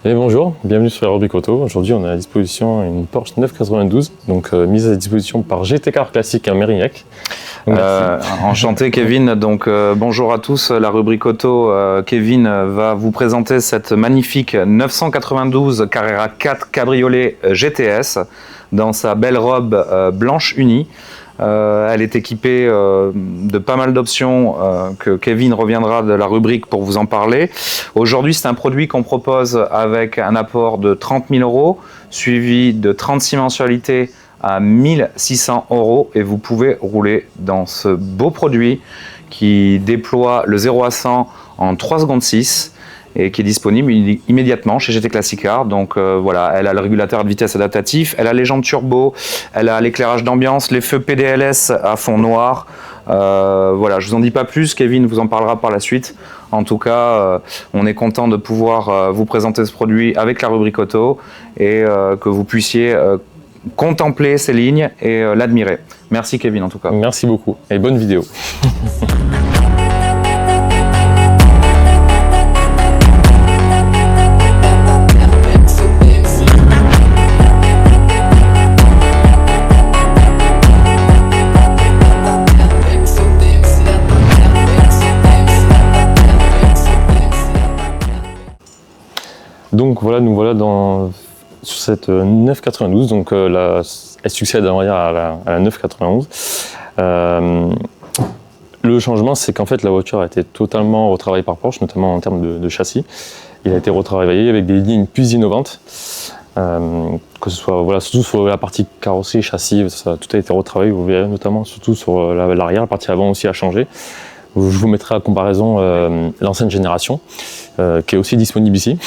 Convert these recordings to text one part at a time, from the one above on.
Et bonjour, bienvenue sur la rubrique auto. Aujourd'hui, on a à disposition une Porsche 992, donc mise à disposition par GT Car Classique à Mérignac. Enchanté Kevin, donc bonjour à tous, la rubrique auto, Kevin va vous présenter cette magnifique 992 Carrera 4 Cabriolet GTS dans sa belle robe blanche unie. Elle est équipée de pas mal d'options que Kevin reviendra de la rubrique pour vous en parler. Aujourd'hui, c'est un produit qu'on propose avec un apport de 30 000 €, suivi de 36 mensualités à 1 600 € et vous pouvez rouler dans ce beau produit qui déploie le 0 à 100 en 3 secondes 6 et qui est disponible immédiatement chez GT Classic Car. Donc voilà, elle a le régulateur de vitesse adaptatif, elle a les jantes turbo, elle a l'éclairage d'ambiance, les feux PDLS à fond noir. Voilà, je vous en dis pas plus, Kevin vous en parlera par la suite. En tout cas, on est content de pouvoir vous présenter ce produit avec la rubrique auto et que vous puissiez contempler ces lignes et l'admirer. Merci Kevin en tout cas. Merci beaucoup et bonne vidéo. Donc voilà, nous voilà sur cette 992, donc elle succède on va dire, à la 991. Le changement, c'est qu'en fait la voiture a été totalement retravaillée par Porsche, notamment en termes de châssis. Il a été retravaillé avec des lignes plus innovantes, que ce soit voilà, surtout sur la partie carrosserie, châssis, tout a été retravaillé. Vous verrez notamment surtout sur l'arrière, la partie avant aussi a changé. Je vous mettrai à comparaison l'ancienne génération, qui est aussi disponible ici,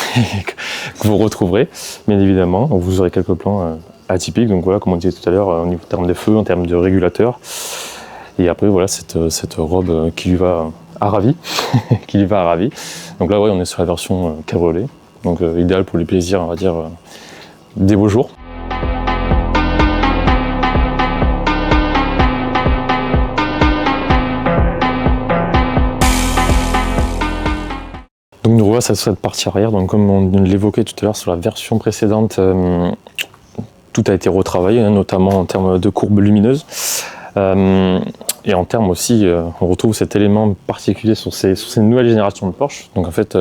que vous retrouverez, bien évidemment. Donc vous aurez quelques plans atypiques, donc voilà, comme on disait tout à l'heure, en termes de feu, en termes de régulateur. Et après, voilà, cette robe qui lui va à ravi. qui lui va à ravi. Donc là, ouais, on est sur la version cabriolet, donc idéal pour les plaisirs, on va dire, des beaux jours. Donc nous revoilà sur cette partie arrière, donc comme on l'évoquait tout à l'heure sur la version précédente, tout a été retravaillé, hein, notamment en termes de courbes lumineuses. Et en termes aussi, on retrouve cet élément particulier sur ces nouvelles générations de Porsche. Donc en fait,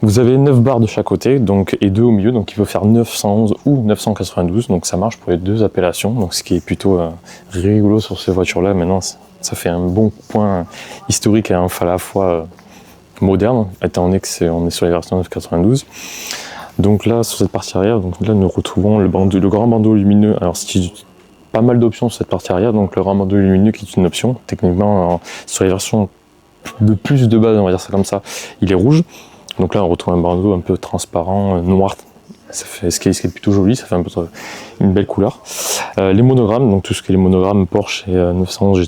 vous avez 9 barres de chaque côté et 2 au milieu, donc il peut faire 911 ou 992, donc ça marche pour les deux appellations, donc ce qui est plutôt rigolo sur ces voitures-là. Maintenant, ça fait un bon point historique et à la fois moderne, étant donné qu'on est sur la version 992. Donc là, sur cette partie arrière, donc là nous retrouvons le grand bandeau lumineux. Alors c'est pas mal d'options sur cette partie arrière, donc le grand bandeau lumineux qui est une option. Techniquement, sur les versions de plus de base, on va dire ça comme ça, il est rouge. Donc là on retrouve un bandeau un peu transparent, noir. Ça fait ce qui est plutôt joli, ça fait un peu une belle couleur. Les monogrammes, donc tout ce qui est les monogrammes Porsche et 911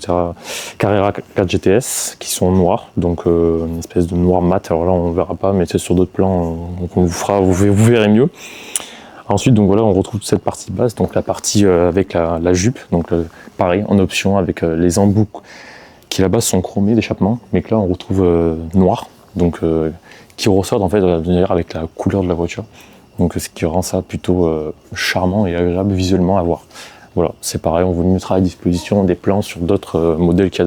Carrera 4 GTS qui sont noirs, donc une espèce de noir mat. Alors là on ne verra pas, mais c'est sur d'autres plans, donc on vous verrez mieux. Ensuite, donc voilà, on retrouve cette partie basse, donc la partie avec la jupe, donc pareil en option avec les embouts qui là-bas sont chromés d'échappement, mais que là on retrouve noir, donc qui ressortent en fait avec la couleur de la voiture. Donc ce qui rend ça plutôt charmant et agréable visuellement à voir. Voilà, c'est pareil, on vous mettra à disposition des plans sur d'autres modèles qu'il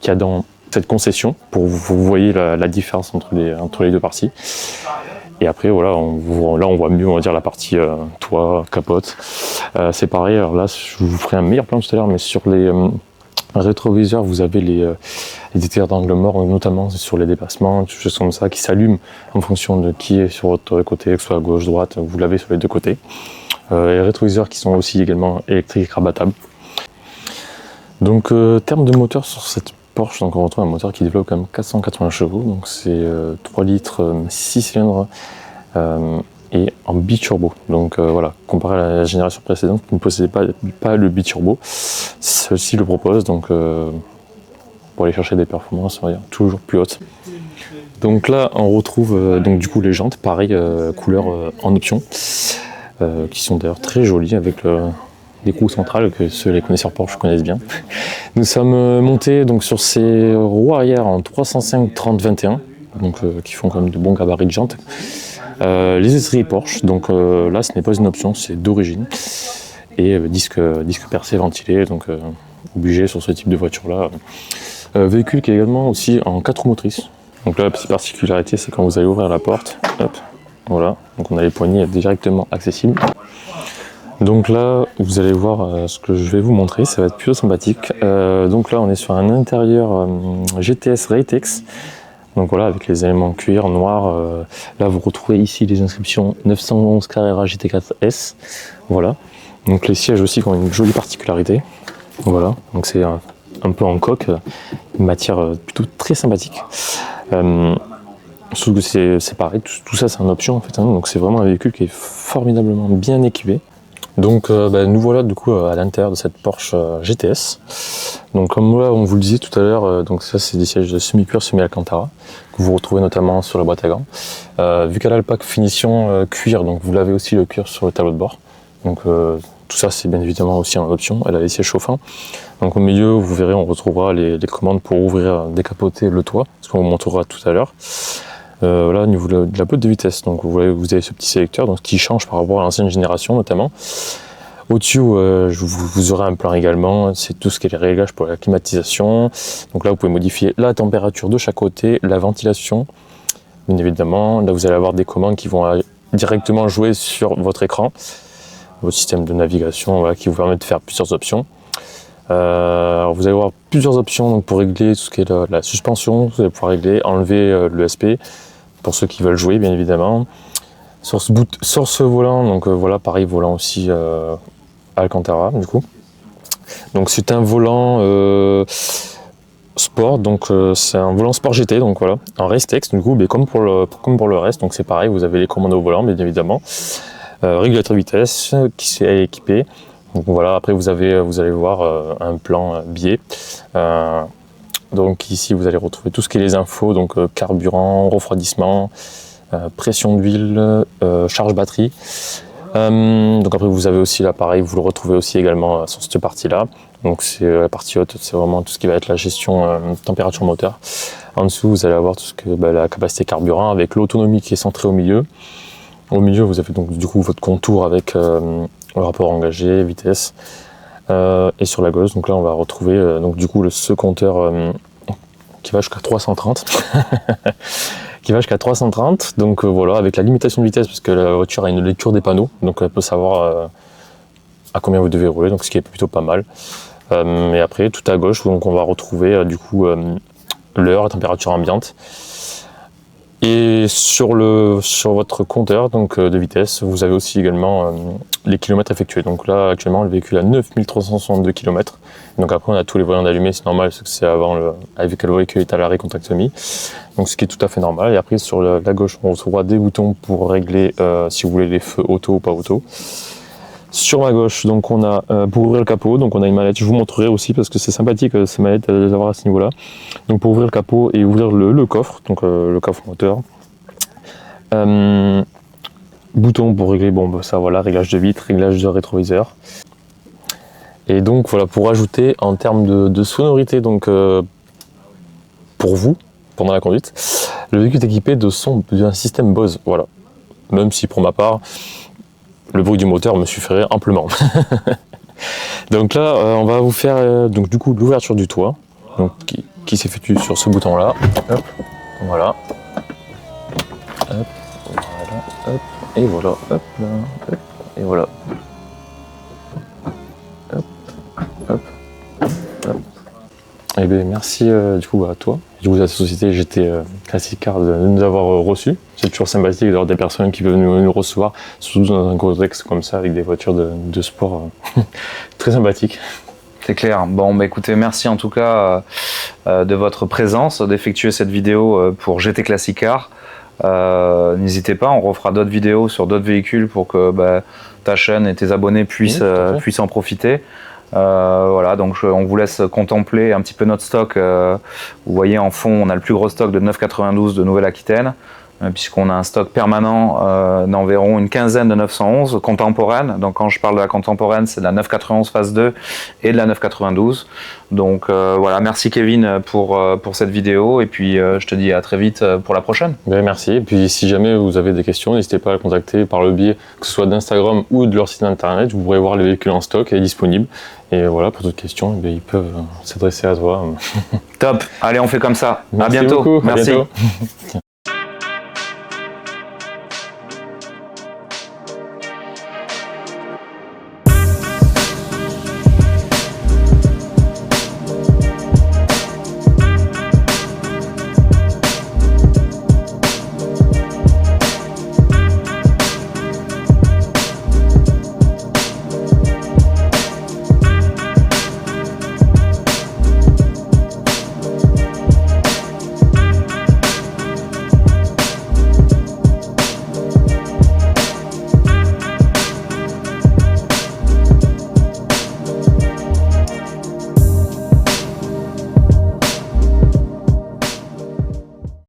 y a dans cette concession pour que vous voyez la différence entre les deux parties. Et après, voilà, là on voit mieux, on va dire, la partie toit, capote. C'est pareil, alors là je vous ferai un meilleur plan tout à l'heure, mais sur les rétroviseurs, vous avez les détecteurs d'angle mort, notamment sur les dépassements, des choses comme ça, qui s'allument en fonction de qui est sur votre côté, que ce soit à gauche, droite, vous l'avez sur les deux côtés. Les rétroviseurs qui sont aussi également électriques rabattables. Donc, termes de moteur sur cette Porsche, donc on retrouve un moteur qui développe quand même 480 chevaux, donc c'est 3 litres 6 cylindres et en biturbo. Donc voilà, comparé à la génération précédente qui ne possédait pas le biturbo, celle-ci le propose, donc pour aller chercher des performances, on va dire, toujours plus hautes. Donc là, on retrouve donc du coup les jantes, pareil, couleur en option, qui sont d'ailleurs très jolies avec des roues centrales que les connaisseurs Porsche connaissent bien. Nous sommes montés donc sur ces roues arrière en 305 30 21, donc qui font quand même de bons gabarits de jantes. Les essuie Porsche, donc là ce n'est pas une option, c'est d'origine. Et disque percé ventilé, donc obligé sur ce type de voiture là. Véhicule qui est également aussi en 4 roues motrices. Donc là la petite particularité c'est quand vous allez ouvrir la porte, hop, voilà, donc on a les poignées directement accessibles. Donc là vous allez voir ce que je vais vous montrer, ça va être plutôt sympathique. Donc là on est sur un intérieur GTS Raytex. Donc voilà, avec les éléments cuir, noir. Là, vous retrouvez ici les inscriptions 911 Carrera GT4S. Voilà. Donc les sièges aussi qui ont une jolie particularité. Voilà. Donc c'est un peu en coque, une matière plutôt très sympathique. Surtout que c'est pareil, tout ça c'est une option en fait. Hein, donc c'est vraiment un véhicule qui est formidablement bien équipé. Donc nous voilà du coup à l'intérieur de cette Porsche GTS. Donc comme là on vous le disait tout à l'heure, donc ça c'est des sièges de semi-cuir, semi-alcantara que vous retrouvez notamment sur la boîte à gants. Vu qu'elle a le pack finition cuir, donc vous l'avez aussi le cuir sur le tableau de bord. Donc tout ça c'est bien évidemment aussi en option. Elle a les sièges chauffants. Donc au milieu vous verrez on retrouvera les commandes pour ouvrir, décapoter le toit, ce qu'on vous montrera tout à l'heure. Là au niveau de la boîte de vitesse, donc vous avez ce petit sélecteur donc, qui change par rapport à l'ancienne génération notamment. Au-dessus, vous aurez un plan également, c'est tout ce qui est les réglages pour la climatisation. Donc là, vous pouvez modifier la température de chaque côté, la ventilation, bien évidemment. Là, vous allez avoir des commandes qui vont directement jouer sur votre écran, votre système de navigation voilà, qui vous permet de faire plusieurs options. Alors vous allez avoir plusieurs options donc, pour régler tout ce qui est la suspension. Vous allez pouvoir régler, enlever l'ESP pour ceux qui veulent jouer, bien évidemment. Sur ce volant, donc voilà, pareil, volant aussi Alcantara du coup. Donc c'est un volant sport, donc c'est un volant sport GT, donc voilà, en Raytex du coup, mais comme pour le reste, donc c'est pareil, vous avez les commandes au volant, bien évidemment, régulateur de vitesse qui est équipé. Donc voilà, après vous allez voir un plan biais. Donc ici vous allez retrouver tout ce qui est les infos, donc carburant, refroidissement, pression d'huile, charge batterie. Donc après vous avez aussi l'appareil, vous le retrouvez aussi également sur cette partie là. Donc c'est la partie haute, c'est vraiment tout ce qui va être la gestion température moteur. En dessous vous allez avoir tout ce que la capacité carburant avec l'autonomie qui est centrée au milieu. Au milieu vous avez donc du coup votre contour avec le rapport engagé, vitesse. Et sur la gauche, donc là on va retrouver donc du coup ce compteur qui va jusqu'à 330. Qui va jusqu'à 330, donc voilà, avec la limitation de vitesse, parce que la voiture a une lecture des panneaux, donc elle peut savoir à combien vous devez rouler, donc ce qui est plutôt pas mal. Et après, tout à gauche, donc on va retrouver du coup l'heure, la température ambiante. Et sur votre compteur donc, de vitesse, vous avez aussi également les kilomètres effectués. Donc là, actuellement, le véhicule a 9362 km. Donc après, on a tous les volants allumés, c'est normal, parce que c'est avec le véhicule est à l'arrêt contact semi. Donc ce qui est tout à fait normal. Et après, sur la gauche, on retrouvera des boutons pour régler si vous voulez les feux auto ou pas auto. Sur ma gauche, donc on a pour ouvrir le capot, donc on a une mallette, je vous montrerai aussi parce que c'est sympathique ces mallettes à les avoir à ce niveau-là. Donc pour ouvrir le capot et ouvrir le coffre, donc le coffre moteur. Bouton pour régler, ça voilà, réglage de vitre, réglage de rétroviseur. Et donc voilà, pour ajouter en termes de sonorité, donc pour vous, pendant la conduite, le véhicule est équipé d'un système Bose, voilà. Même si pour ma part, le bruit du moteur me suffirait amplement. Donc là, on va vous faire donc du coup l'ouverture du toit, donc qui s'effectue sur ce bouton-là. Hop, voilà. Hop, voilà, hop, et voilà, hop, là, hop, et voilà. Hop, hop, hop. Eh bien, merci du coup à toi, du coup à la société GT Classic Car de nous avoir reçus. C'est toujours sympathique d'avoir des personnes qui peuvent nous recevoir, surtout dans un contexte comme ça avec des voitures de sport très sympathiques. C'est clair. Bon, écoutez, merci en tout cas de votre présence, d'effectuer cette vidéo pour GT Classic Car. N'hésitez pas, on refera d'autres vidéos sur d'autres véhicules pour que ta chaîne et tes abonnés puissent en profiter. Voilà, donc on vous laisse contempler un petit peu notre stock. Vous voyez en fond, on a le plus gros stock de 992 de Nouvelle-Aquitaine. puisqu'on a un stock permanent d'environ une quinzaine de 911 contemporaines. Donc quand je parle de la contemporaine, c'est de la 991 phase 2 et de la 992. Donc voilà, merci Kevin pour cette vidéo, et puis je te dis à très vite pour la prochaine. Ben, merci, et puis si jamais vous avez des questions, n'hésitez pas à le contacter par le biais que ce soit d'Instagram ou de leur site internet. Vous pourrez voir le véhicule en stock et disponible. Et voilà, pour d'autres questions, eh bien, ils peuvent s'adresser à toi. Top, allez on fait comme ça. Merci à bientôt. beaucoup. Merci. À bientôt.